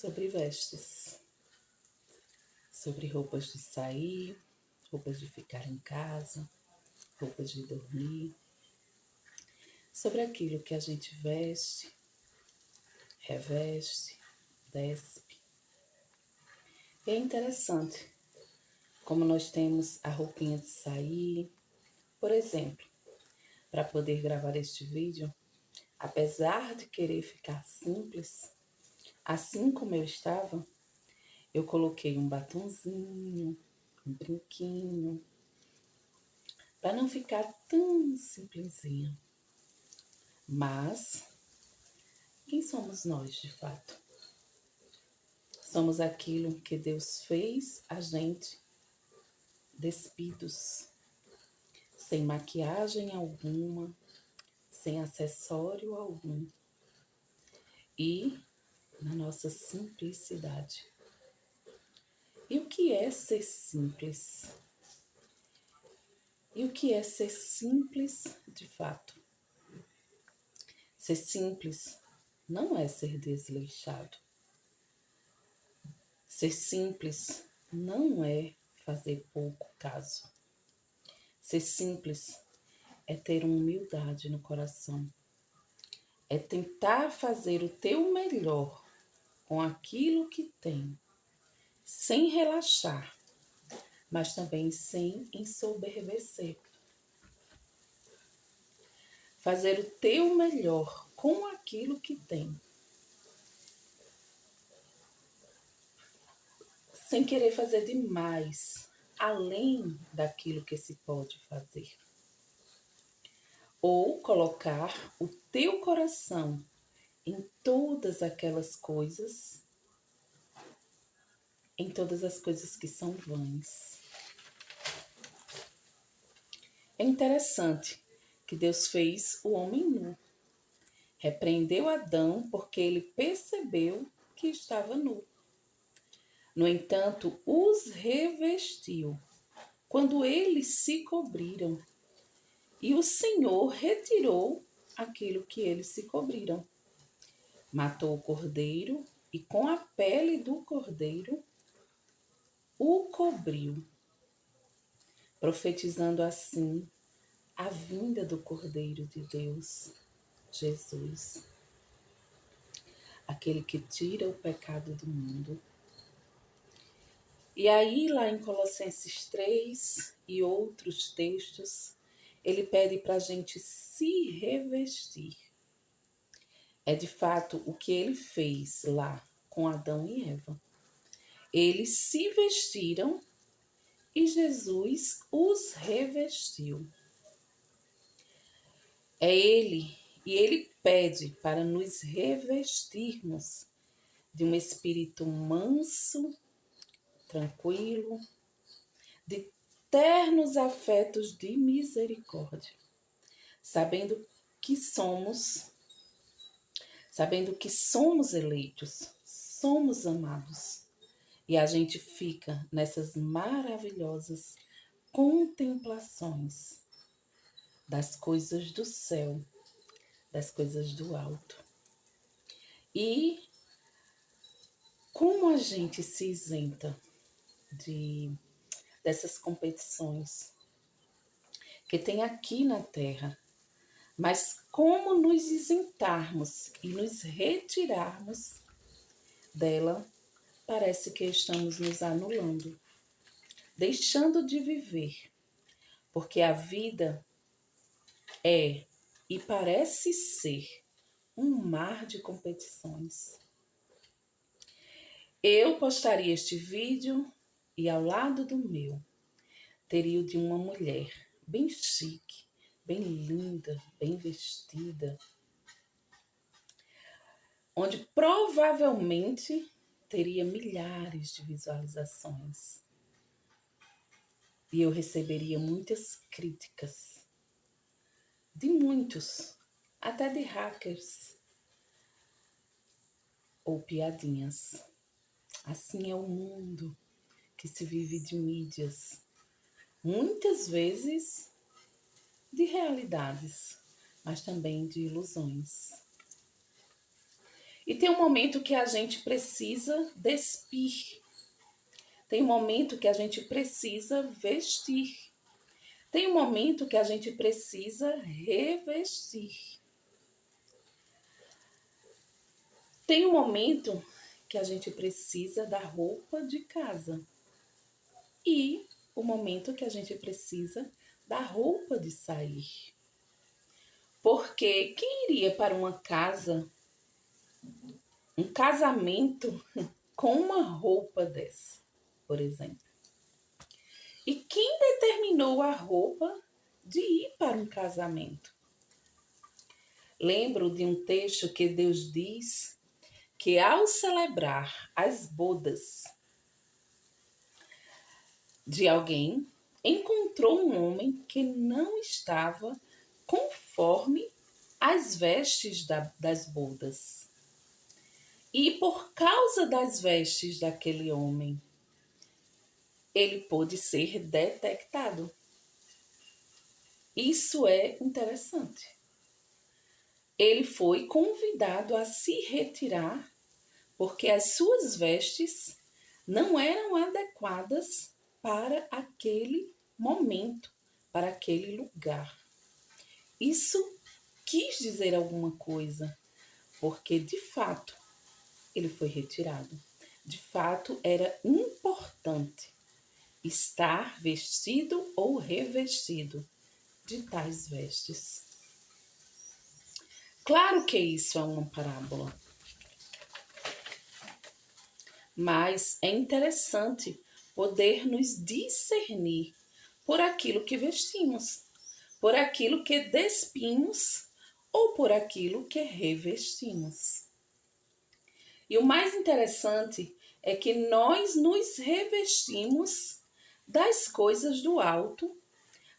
sobre vestes, sobre roupas de sair, roupas de ficar em casa, roupas de dormir, sobre aquilo que a gente veste, reveste, despe. E é interessante como nós temos a roupinha de sair, por exemplo, para poder gravar este vídeo, apesar de querer ficar simples, assim como eu estava, eu coloquei um batonzinho, um brinquinho, para não ficar tão simplesinha. Mas, quem somos nós de fato? Somos aquilo que Deus fez a gente despidos, sem maquiagem alguma, sem acessório algum e na nossa simplicidade. E o que é ser simples? E o que é ser simples de fato? Ser simples não é ser desleixado. Ser simples não é fazer pouco caso. Ser simples é ter humildade no coração. É tentar fazer o teu melhor com aquilo que tem, sem relaxar, mas também sem ensoberbecer. Fazer o teu melhor com aquilo que tem, sem querer fazer demais, além daquilo que se pode fazer. Ou colocar o teu coração em todas aquelas coisas, em todas as coisas que são vãs. É interessante que Deus fez o homem nu. Repreendeu Adão porque ele percebeu que estava nu. No entanto, os revestiu quando eles se cobriram. E o Senhor retirou aquilo que eles se cobriram. Matou o cordeiro e com a pele do cordeiro o cobriu, profetizando assim a vinda do Cordeiro de Deus, Jesus, aquele que tira o pecado do mundo. E aí, lá em Colossenses 3 e outros textos, ele pede para a gente se revestir. É de fato o que ele fez lá com Adão e Eva. Eles se vestiram e Jesus os revestiu. É ele, e ele pede para nos revestirmos de um espírito manso, tranquilo, de ternos afetos de misericórdia, sabendo que somos eleitos, somos amados. E a gente fica nessas maravilhosas contemplações das coisas do céu, das coisas do alto. E como a gente se isenta dessas competições que tem aqui na Terra, mas como nos isentarmos e nos retirarmos dela, parece que estamos nos anulando, deixando de viver, porque a vida é e parece ser um mar de competições. Eu postaria este vídeo e ao lado do meu teria o de uma mulher bem chique, bem linda, bem vestida, onde provavelmente teria milhares de visualizações. E eu receberia muitas críticas, de muitos, até de hackers ou piadinhas. Assim é o mundo que se vive de mídias, muitas vezes de realidades, mas também de ilusões. E tem um momento que a gente precisa despir. Tem um momento que a gente precisa vestir. Tem um momento que a gente precisa revestir. Tem um momento que a gente precisa da roupa de casa. E o momento que a gente precisa da roupa de sair. Porque quem iria para uma casa, um casamento, com uma roupa dessa, por exemplo? E quem determinou a roupa de ir para um casamento? Lembro de um texto que Deus diz que ao celebrar as bodas de alguém, encontrou um homem que não estava conforme as vestes das bodas. E por causa das vestes daquele homem, ele pôde ser detectado. Isso é interessante. Ele foi convidado a se retirar porque as suas vestes não eram adequadas para aquele momento, para aquele lugar. Isso quis dizer alguma coisa, porque de fato ele foi retirado. De fato era importante estar vestido ou revestido de tais vestes. Claro que isso é uma parábola, mas é interessante poder nos discernir por aquilo que vestimos, por aquilo que despimos ou por aquilo que revestimos. E o mais interessante é que nós nos revestimos das coisas do alto,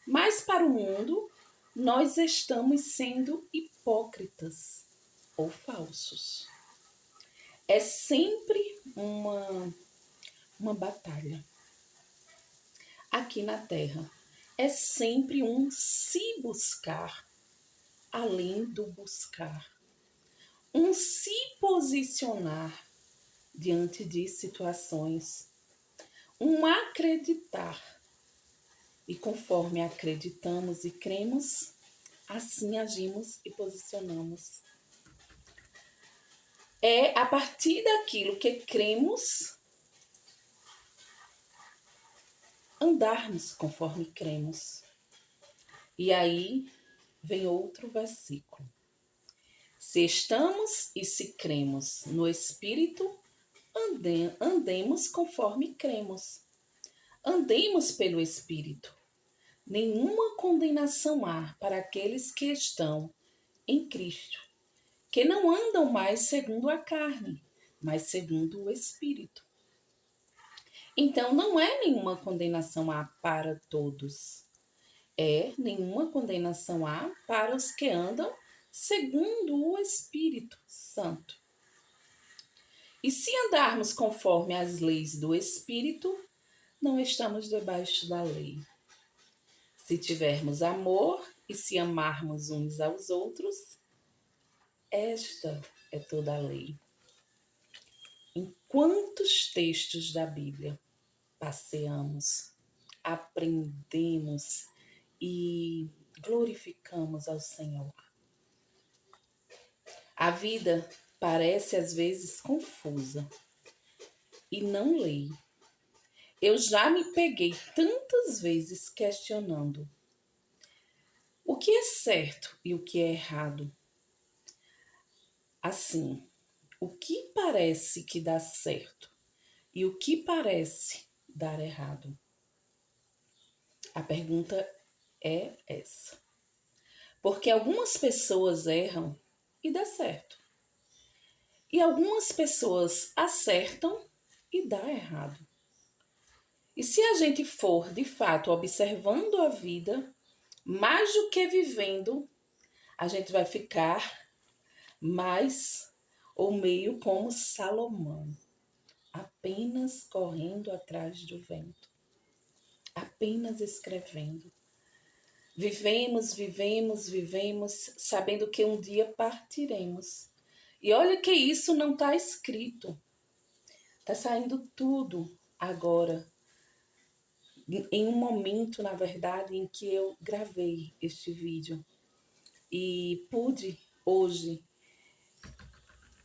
mas para o mundo nós estamos sendo hipócritas ou falsos. É sempre uma batalha. Aqui na Terra é sempre um se buscar, além do buscar. Um se posicionar diante de situações. Um acreditar. E conforme acreditamos e cremos, assim agimos e posicionamos. É a partir daquilo que cremos, andarmos conforme cremos. E aí vem outro versículo. Se estamos e se cremos no Espírito, andemos conforme cremos. Andemos pelo Espírito. Nenhuma condenação há para aqueles que estão em Cristo, que não andam mais segundo a carne, mas segundo o Espírito. Então, não é nenhuma condenação há para todos. É nenhuma condenação há para os que andam segundo o Espírito Santo. E se andarmos conforme as leis do Espírito, não estamos debaixo da lei. Se tivermos amor e se amarmos uns aos outros, esta é toda a lei. Em quantos textos da Bíblia passeamos, aprendemos e glorificamos ao Senhor? A vida parece às vezes confusa e não leio. Eu já me peguei tantas vezes questionando o que é certo e o que é errado. Assim, o que parece que dá certo e o que parece dar errado? A pergunta é essa. Porque algumas pessoas erram e dá certo. E algumas pessoas acertam e dá errado. E se a gente for, de fato, observando a vida, mais do que vivendo, a gente vai ficar mais ou meio como Salomão, apenas correndo atrás do vento, apenas escrevendo. Vivemos, sabendo que um dia partiremos. E olha que isso não está escrito. Está saindo tudo agora, em um momento, na verdade, em que eu gravei este vídeo. E pude, hoje,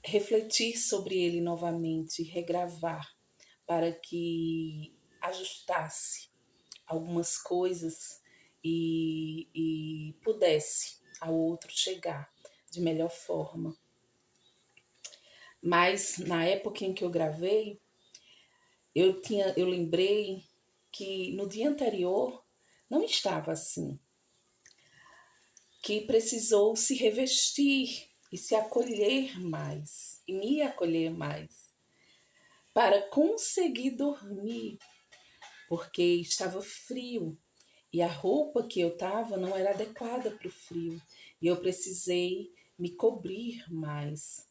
refletir sobre ele novamente, regravar, para que ajustasse algumas coisas e pudesse ao outro chegar de melhor forma. Mas na época em que eu gravei, eu lembrei que no dia anterior não estava assim, que precisou se revestir e se acolher mais, e me acolher mais, para conseguir dormir, porque estava frio e a roupa que eu estava não era adequada para o frio, e eu precisei me cobrir mais.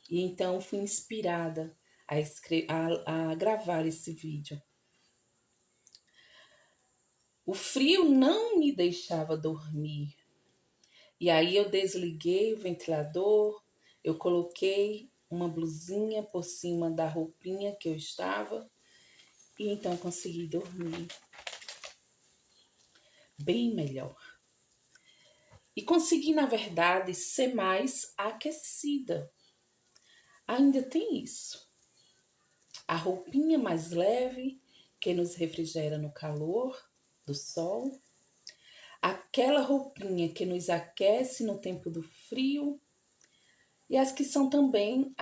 E então fui inspirada a gravar esse vídeo. O frio não me deixava dormir. E aí eu desliguei o ventilador, eu coloquei uma blusinha por cima da roupinha que eu estava e então consegui dormir bem melhor. E consegui, na verdade, ser mais aquecida. Ainda tem isso. A roupinha mais leve que nos refrigera no calor do sol, aquela roupinha que nos aquece no tempo do frio, e as que são também,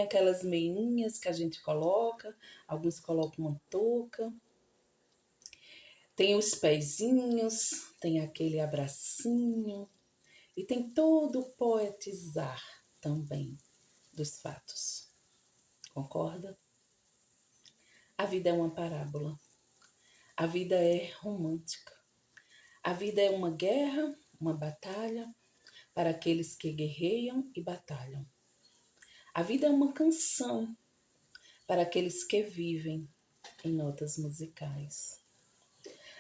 aquelas meinhas que a gente coloca, alguns colocam uma touca. Tem os pezinhos, tem aquele abracinho, e tem todo o poetizar também dos fatos. Concorda? A vida é uma parábola. A vida é romântica. A vida é uma guerra, uma batalha para aqueles que guerreiam e batalham. A vida é uma canção para aqueles que vivem em notas musicais.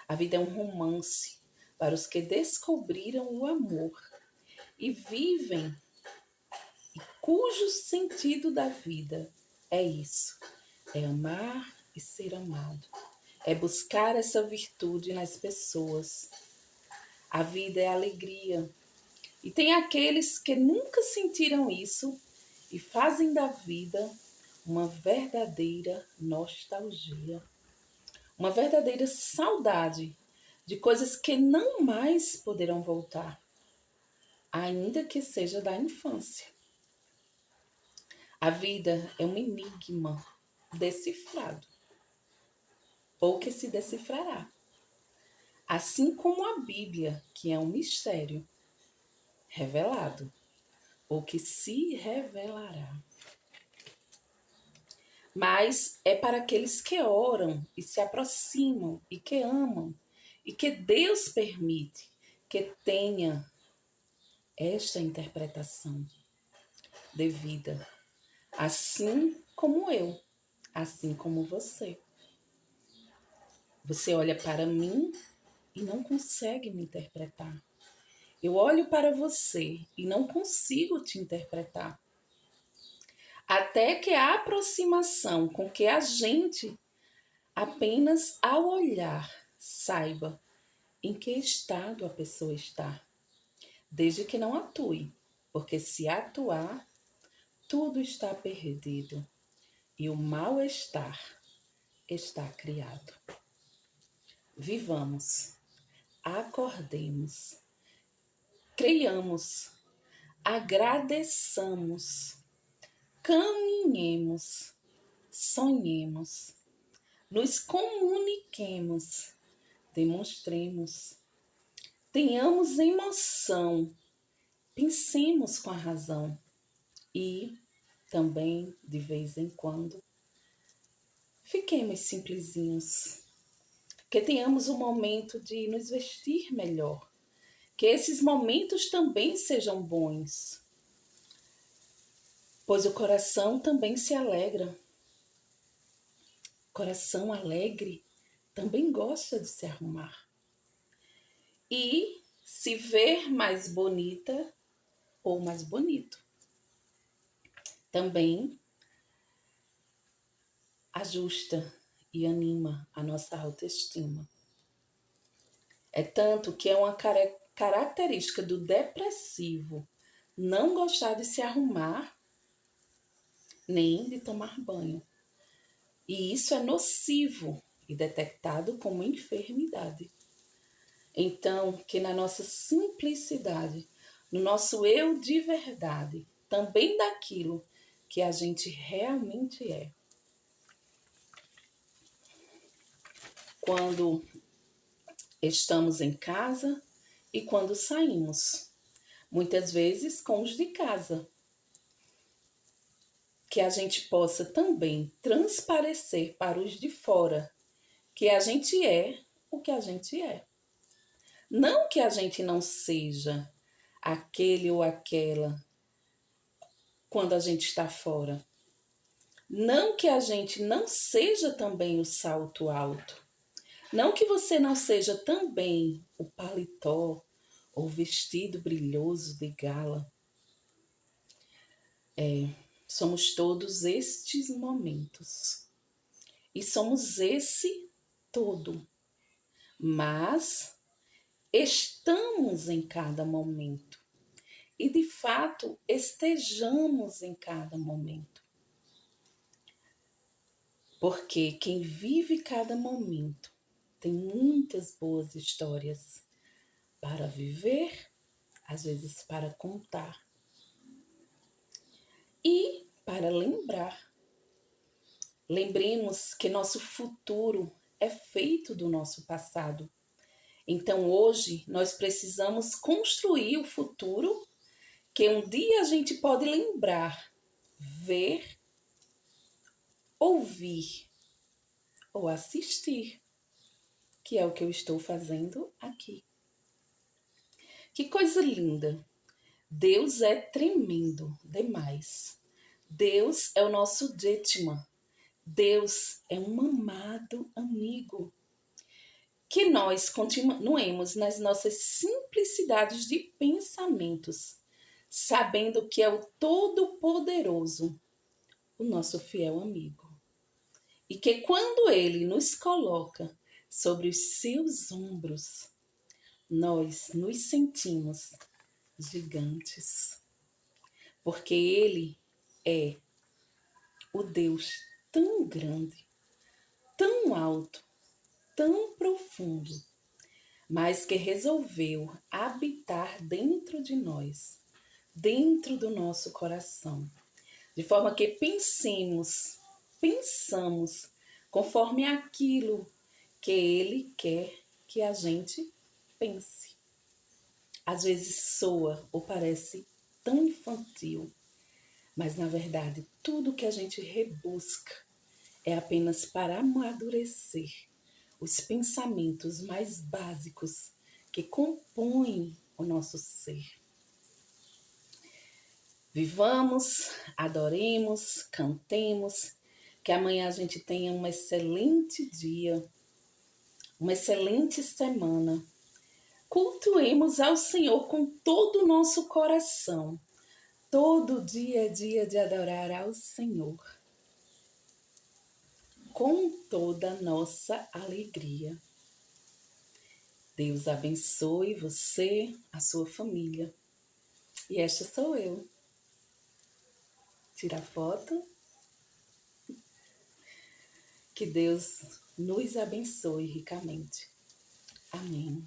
A vida é um romance para os que descobriram o amor e vivem, e cujo sentido da vida é isso: é amar e ser amado, é buscar essa virtude nas pessoas. A vida é alegria. E tem aqueles que nunca sentiram isso e fazem da vida uma verdadeira nostalgia, uma verdadeira saudade de coisas que não mais poderão voltar, ainda que seja da infância. A vida é um enigma decifrado, ou que se decifrará, assim como a Bíblia, que é um mistério revelado, ou que se revelará. Mas é para aqueles que oram e se aproximam e que amam e que Deus permite que tenha esta interpretação de vida, assim como eu, assim como você. Você olha para mim e não consegue me interpretar. Eu olho para você e não consigo te interpretar. Até que a aproximação com que a gente, apenas ao olhar, saiba em que estado a pessoa está, desde que não atue, porque se atuar, tudo está perdido e o mal-estar está criado. Vivamos, acordemos, creiamos, agradeçamos, caminhemos, sonhemos, nos comuniquemos, demonstremos, tenhamos emoção, pensemos com a razão e também, de vez em quando, fiquemos simplesinhos, que tenhamos um momento de nos vestir melhor, que esses momentos também sejam bons, pois o coração também se alegra. Coração alegre também gosta de se arrumar e se ver mais bonita ou mais bonito. Também ajusta e anima a nossa autoestima. É tanto que é uma característica do depressivo não gostar de se arrumar nem de tomar banho. E isso é nocivo e detectado como enfermidade. Então, que na nossa simplicidade, no nosso eu de verdade, também daquilo que a gente realmente é. Quando estamos em casa e quando saímos. Muitas vezes com os de casa. Que a gente possa também transparecer para os de fora que a gente é o que a gente é. Não que a gente não seja aquele ou aquela quando a gente está fora. Não que a gente não seja também o salto alto. Não que você não seja também o paletó ou vestido brilhoso de gala. Somos todos estes momentos. E somos esse todo. Mas estamos em cada momento. E de fato estejamos em cada momento. Porque quem vive cada momento tem muitas boas histórias para viver, às vezes para contar e para lembrar. Lembremos que nosso futuro é feito do nosso passado. Então hoje nós precisamos construir o futuro que um dia a gente pode lembrar, ver, ouvir ou assistir, que é o que eu estou fazendo aqui. Que coisa linda! Deus é tremendo demais. Deus é o nosso Detman. Deus é um amado amigo. Que nós continuemos nas nossas simplicidades de pensamentos, sabendo que é o Todo-Poderoso, o nosso fiel amigo. E que quando Ele nos coloca sobre os seus ombros, nós nos sentimos gigantes. Porque Ele é o Deus tão grande, tão alto, tão profundo, mas que resolveu habitar dentro de nós, dentro do nosso coração, de forma que pensamos conforme aquilo que Ele quer que a gente pense. Às vezes soa ou parece tão infantil, mas na verdade tudo que a gente rebusca é apenas para amadurecer os pensamentos mais básicos que compõem o nosso ser. Vivamos, adoremos, cantemos, que amanhã a gente tenha um excelente dia, uma excelente semana. Cultuemos ao Senhor com todo o nosso coração. Todo dia é dia de adorar ao Senhor. Com toda a nossa alegria. Deus abençoe você, a sua família. E esta sou eu. Tira foto. Que Deus nos abençoe ricamente. Amém.